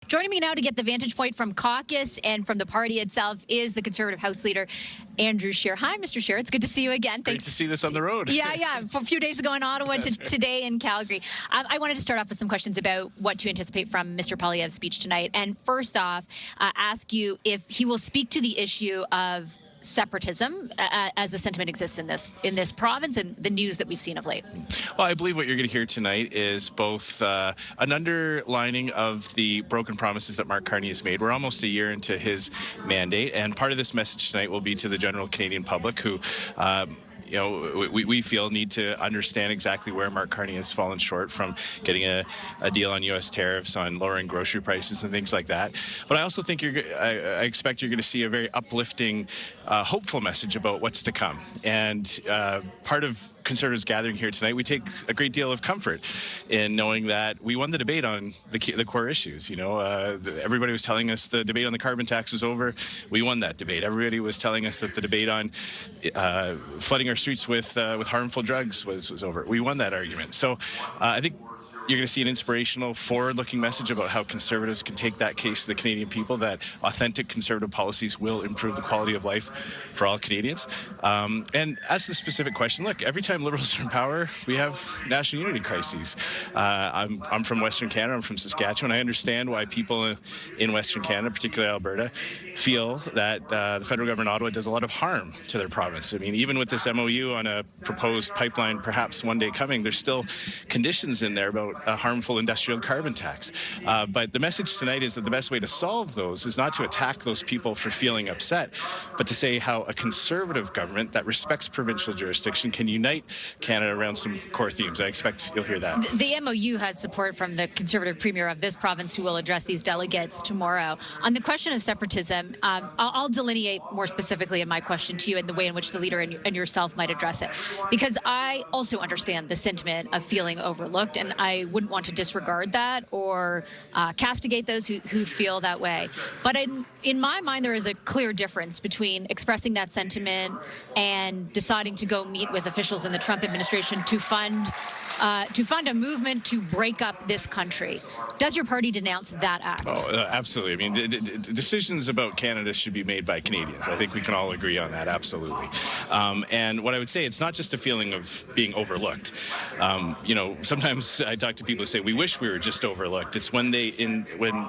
Joining me now to get the vantage point from caucus and from the party itself is the Conservative House Leader Andrew Scheer. Hi, Mr. Scheer. It's good to see you again. Great to see this on the road. Yeah. A few days ago in Ottawa, today in Calgary. I wanted to start off with some questions about what to anticipate from Mr. Poilievre's speech tonight. And first off, ask you if he will speak to the issue of separatism as the sentiment exists in this province and the news that we've seen of late. Well, I believe what you're going to hear tonight is both an underlining of the broken promises that Mark Carney has made. We're almost a year into his mandate, and part of this message tonight will be to the general Canadian public who we feel need to understand exactly where Mark Carney has fallen short from getting a deal on U.S. tariffs, on lowering grocery prices and things like that. But I also think I expect you're going to see a very uplifting, hopeful message about what's to come. And part of Conservatives gathering here tonight, we take a great deal of comfort in knowing that we won the debate on the core issues. Everybody was telling us the debate on the carbon tax was over. We won that debate. Everybody was telling us that the debate on flooding our streets with harmful drugs was over. We won that argument. So I think you're going to see an inspirational, forward-looking message about how Conservatives can take that case to the Canadian people, that authentic Conservative policies will improve the quality of life for all Canadians. And as the specific question, look, every time Liberals are in power, we have national unity crises. I'm from Western Canada. I'm from Saskatchewan. I understand why people in Western Canada, particularly Alberta, feel that the federal government in Ottawa does a lot of harm to their province. I mean, even with this MOU on a proposed pipeline perhaps one day coming, there's still conditions in there about a harmful industrial carbon tax. But the message tonight is that the best way to solve those is not to attack those people for feeling upset, but to say how a Conservative government that respects provincial jurisdiction can unite Canada around some core themes. I expect you'll hear that. The MOU has support from the Conservative Premier of this province who will address these delegates tomorrow. On the question of separatism, I'll delineate more specifically in my question to you in the way in which the leader and yourself might address it. Because I also understand the sentiment of feeling overlooked, and I wouldn't want to disregard that or castigate those who feel that way. But in my mind, there is a clear difference between expressing that sentiment and deciding to go meet with officials in the Trump administration to fund a movement to break up this country. Does your party denounce that act? Oh, absolutely. I mean, decisions about Canada should be made by Canadians. I think we can all agree on that, absolutely. And what I would say, it's not just a feeling of being overlooked. Sometimes I talk to people who say, we wish we were just overlooked. It's when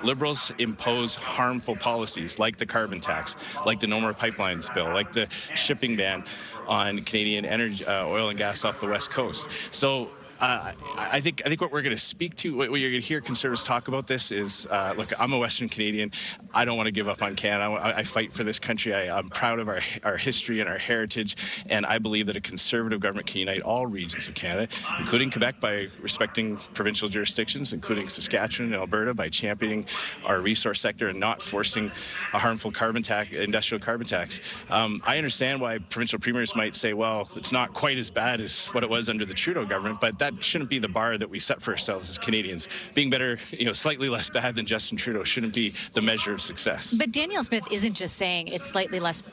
Liberals impose harmful policies like the carbon tax, like the No More Pipelines bill, like the shipping ban on Canadian energy, oil and gas off the West Coast. So I think what we're going to speak to, what you're going to hear Conservatives talk about this is, look, I'm a Western Canadian. I don't want to give up on Canada. I fight for this country. I'm proud of our history and our heritage, and I believe that a Conservative government can unite all regions of Canada, including Quebec, by respecting provincial jurisdictions, including Saskatchewan and Alberta, by championing our resource sector and not forcing a harmful industrial carbon tax. I understand why provincial premiers might say, well, it's not quite as bad as what it was under the Trudeau government, but that shouldn't be the bar that we set for ourselves as Canadians. Being better, slightly less bad than Justin Trudeau shouldn't be the measure of success. But Danielle Smith isn't just saying it's slightly less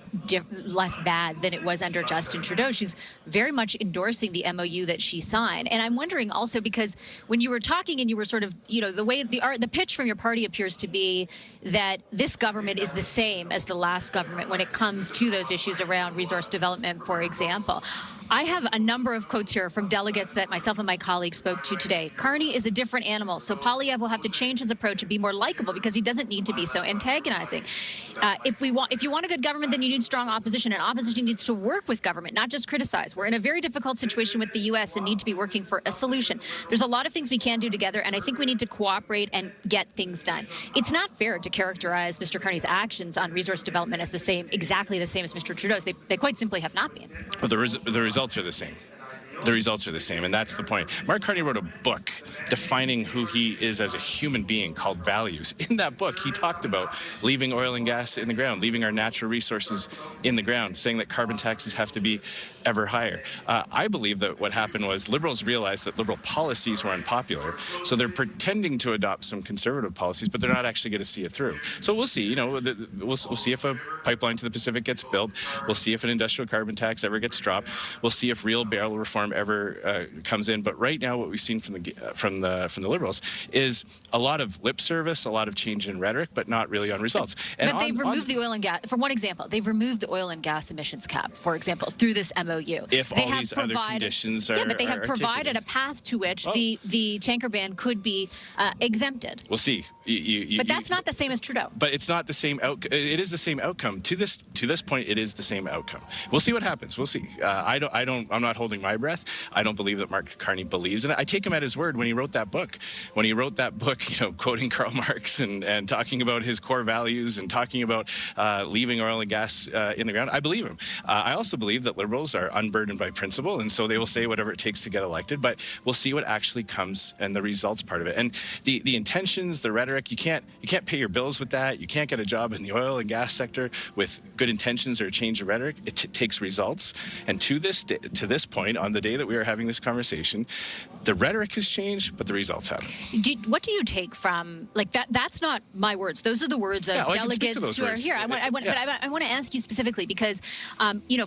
bad than it was under Justin Trudeau. She's very much endorsing the MOU that she signed. And I'm wondering also, because when you were talking and you were sort of, the way the pitch from your party appears to be that this government is the same as the last government when it comes to those issues around resource development, for example. I have a number of quotes here from delegates that myself and my colleagues spoke to today. Carney is a different animal, so Poilievre will have to change his approach and be more likable because he doesn't need to be so antagonizing. If you want a good government, then you need strong opposition, and opposition needs to work with government, not just criticize. We're in a very difficult situation with the U.S. and need to be working for a solution. There's a lot of things we can do together, and I think we need to cooperate and get things done. It's not fair to characterize Mr. Carney's actions on resource development as exactly the same as Mr. Trudeau's. They quite simply have not been. Well, the results are the same. The results are the same, and that's the point. Mark Carney wrote a book defining who he is as a human being called Values. In that book, he talked about leaving oil and gas in the ground, leaving our natural resources in the ground, saying that carbon taxes have to be ever higher. I believe that what happened was Liberals realized that Liberal policies were unpopular, so they're pretending to adopt some Conservative policies, but they're not actually going to see it through. So we'll see. We'll see if a pipeline to the Pacific gets built. We'll see if an industrial carbon tax ever gets dropped. We'll see if real bail reform reform ever comes in. But right now, what we've seen from the Liberals is a lot of lip service, a lot of change in rhetoric, but not really on results. But they've removed the oil and gas. For one example, they've removed the oil and gas emissions cap, for example, through this MOU. If all these other conditions are but they have provided a path to which the tanker ban could be exempted. We'll see. But that's not the same as Trudeau. But it's not the same outcome. It is the same outcome. To this point, it is the same outcome. We'll see what happens. We'll see. I'm not holding my breath. I don't believe that Mark Carney believes in it. I take him at his word when he wrote that book. When he wrote that book, quoting Karl Marx and talking about his core values and talking about leaving oil and gas in the ground. I believe him. I also believe that Liberals are unburdened by principle, and so they will say whatever it takes to get elected. But we'll see what actually comes and the results part of it. And the intentions, the rhetoric, you can't pay your bills with that. You can't get a job in the oil and gas sector with good intentions or a change of rhetoric. It takes results. And to this point, on the day that we are having this conversation, the rhetoric has changed, but the results haven't. What do you take from that? That's not my words. Those are the words of delegates who are here. I want to ask you specifically because,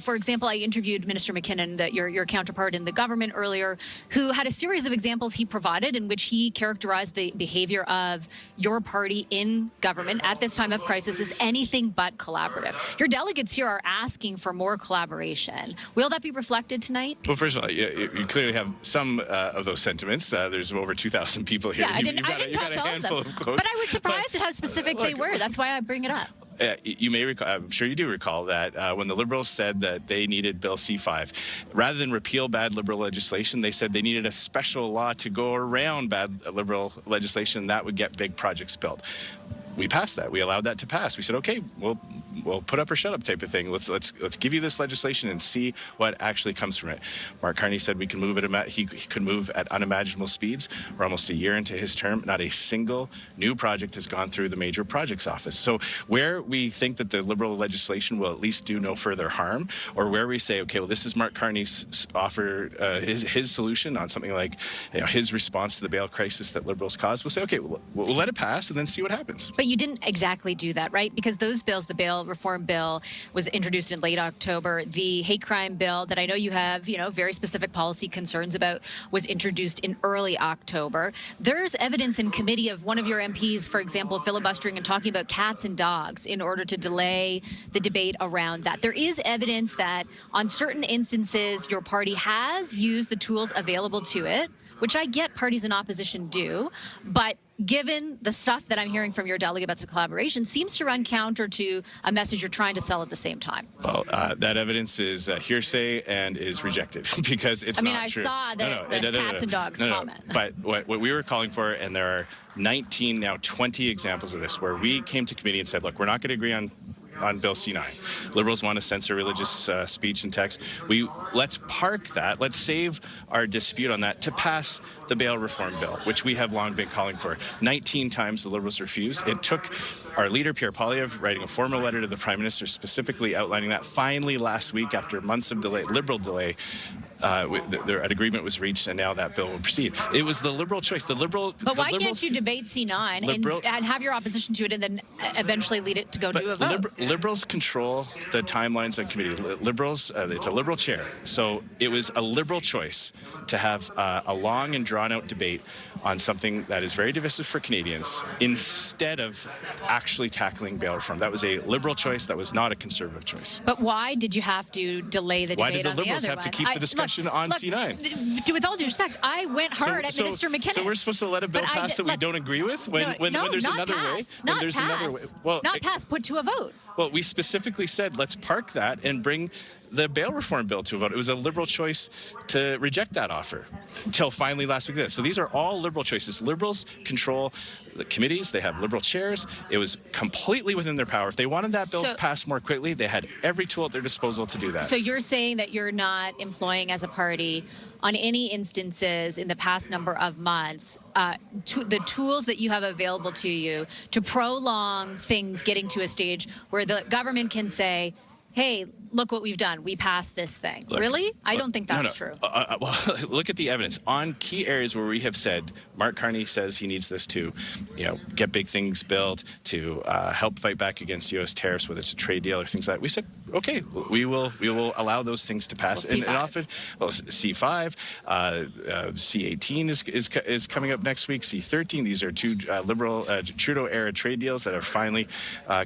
for example, I interviewed Minister McKinnon, your counterpart in the government earlier, who had a series of examples he provided in which he characterized the behavior of your party in government at this time of crisis as anything but collaborative. Your delegates here are asking for more collaboration. Will that be reflected tonight? Well, first of all, you clearly have some of those sentiments. There's over 2,000 people here. Yeah, I didn't talk to all of them. But I was surprised at how specific they were. That's why I bring it up. You may recall, I'm sure you do recall that when the Liberals said that they needed Bill C-5, rather than repeal bad Liberal legislation, they said they needed a special law to go around bad Liberal legislation that would get big projects built. We passed that. We allowed that to pass. We said, okay, we'll put up or shut up type of thing. Let's give you this legislation and see what actually comes from it. Mark Carney said we can move at he could move at unimaginable speeds. We're almost a year into his term. Not a single new project has gone through the major projects office. So where we think that the Liberal legislation will at least do no further harm, or where we say, okay, well, this is Mark Carney's offer, his solution on something like his response to the bail crisis that Liberals caused, we'll say, okay, we'll let it pass and then see what happens. But you didn't exactly do that, right? Because those bills, the bail reform bill was introduced in late October. The hate crime bill that I know you have, very specific policy concerns about was introduced in early October. There's evidence in committee of one of your MPs, for example, filibustering and talking about cats and dogs in order to delay the debate around that. There is evidence that on certain instances, your party has used the tools available to it, which I get parties in opposition do, but given the stuff that I'm hearing from your delegate about collaboration, seems to run counter to a message you're trying to sell at the same time. Well, that evidence is hearsay and is rejected because it's not true. I saw the cats and dogs comment. But what we were calling for, and there are 19, now 20 examples of this, where we came to committee and said, look, we're not going to agree on Bill C-9. Liberals want to censor religious speech and text. Let's park that. Let's save our dispute on that to pass the bail reform bill, which we have long been calling for. 19 times the Liberals refused. It took our leader, Pierre Poilievre, writing a formal letter to the Prime Minister specifically outlining that. Finally, last week, after months of delay, Liberal delay, an agreement was reached, and now that bill will proceed. It was the Liberal choice. But why can't you debate C-9 and have your opposition to it and then eventually lead it to go to a vote? Liberals control the timelines on committee. Liberals, it's a Liberal chair. So it was a Liberal choice to have a long and drawn-out debate on something that is very divisive for Canadians instead of actually tackling bail reform. That was a Liberal choice. That was not a Conservative choice. But why did you have to delay the debate on the other one? Why did the Liberals have to keep the discussion on C-9? With all due respect, I went hard at Minister McKinnon. So we're supposed to let a bill pass that we don't agree with when there's another way? Not pass, put to a vote. Well, we specifically said let's park that and bring the bail reform bill to a vote. It was a Liberal choice to reject that offer until finally last week. So these are all Liberal choices. Liberals control the committees. They have Liberal chairs. It was completely within their power. If they wanted that bill passed more quickly, they had every tool at their disposal to do that. So you're saying that you're not employing as a party on any instances in the past number of months, the tools that you have available to you to prolong things getting to a stage where the government can say, hey, look what we've done. We passed this thing. Really? I don't think that's true. Well, look at the evidence. On key areas where we have said, Mark Carney says he needs this to, get big things built, to help fight back against U.S. tariffs, whether it's a trade deal or things like that. We said okay, we will allow those things to pass. Well, and often, well, C5, C18 is coming up next week. C13. These are two Liberal Trudeau-era trade deals that are finally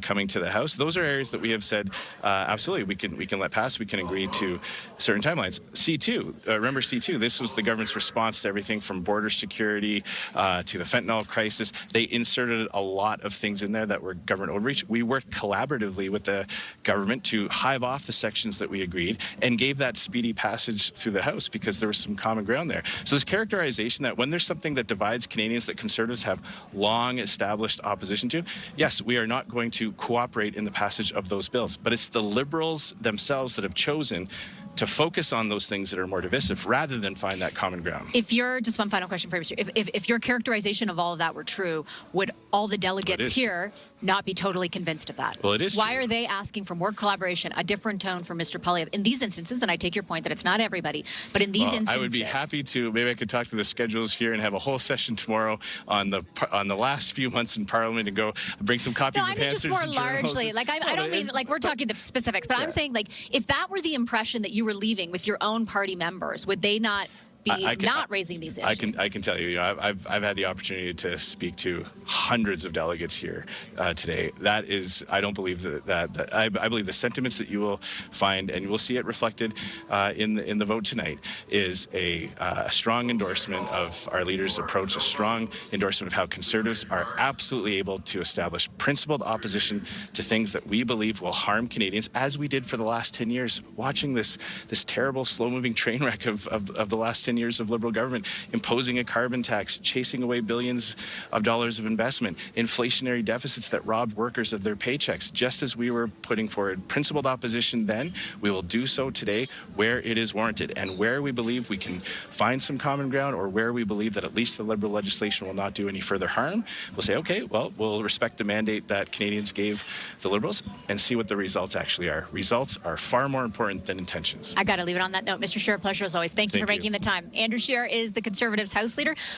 coming to the House. Those are areas that we have said absolutely we can let pass. We can agree to certain timelines. C2. Remember C2. This was the government's response to everything from border security to the fentanyl crisis. They inserted a lot of things in there that were government overreach. We worked collaboratively with the government to hive off the sections that we agreed and gave that speedy passage through the House because there was some common ground there. So this characterization that when there's something that divides Canadians that Conservatives have long established opposition to, yes, we are not going to cooperate in the passage of those bills. But it's the Liberals themselves that have chosen to focus on those things that are more divisive rather than find that common ground. If you're, just one final question for you, Mr. If your characterization of all of that were true, would all the delegates here not be totally convinced of that? Well, it is Why true. are they asking for more collaboration, a different tone from Mr. Poilievre in these instances? And I take your point that it's not everybody, but in these instances, I would be happy to. Maybe I could talk to the schedules here and have a whole session tomorrow on the last few months in Parliament and go bring some copies no, of I mean just answers more and journals. largely. Like I don't mean like we're talking the specifics, but I'm saying like if that were the impression that you were leaving with your own party members, would they not be not raising these issues? I can tell you, I've had the opportunity to speak to hundreds of delegates here today. That is, I don't believe that I believe the sentiments that you will find, and you will see it reflected in the vote tonight, is a strong endorsement of our leader's approach, a strong endorsement of how Conservatives are absolutely able to establish principled opposition to things that we believe will harm Canadians, as we did for the last 10 years, watching this terrible, slow-moving train wreck of the last 10 years of Liberal government, imposing a carbon tax, chasing away billions of dollars of investment, inflationary deficits that robbed workers of their paychecks. Just as we were putting forward principled opposition then, we will do so today where it is warranted and where we believe we can find some common ground, or where we believe that at least the Liberal legislation will not do any further harm. We'll say, okay, well, we'll respect the mandate that Canadians gave the Liberals and see what the results actually are. Results are far more important than intentions. I got to leave it on that note. Mr. Scheer, pleasure as always. Thank you for making the time. Andrew Scheer is the Conservatives' House Leader.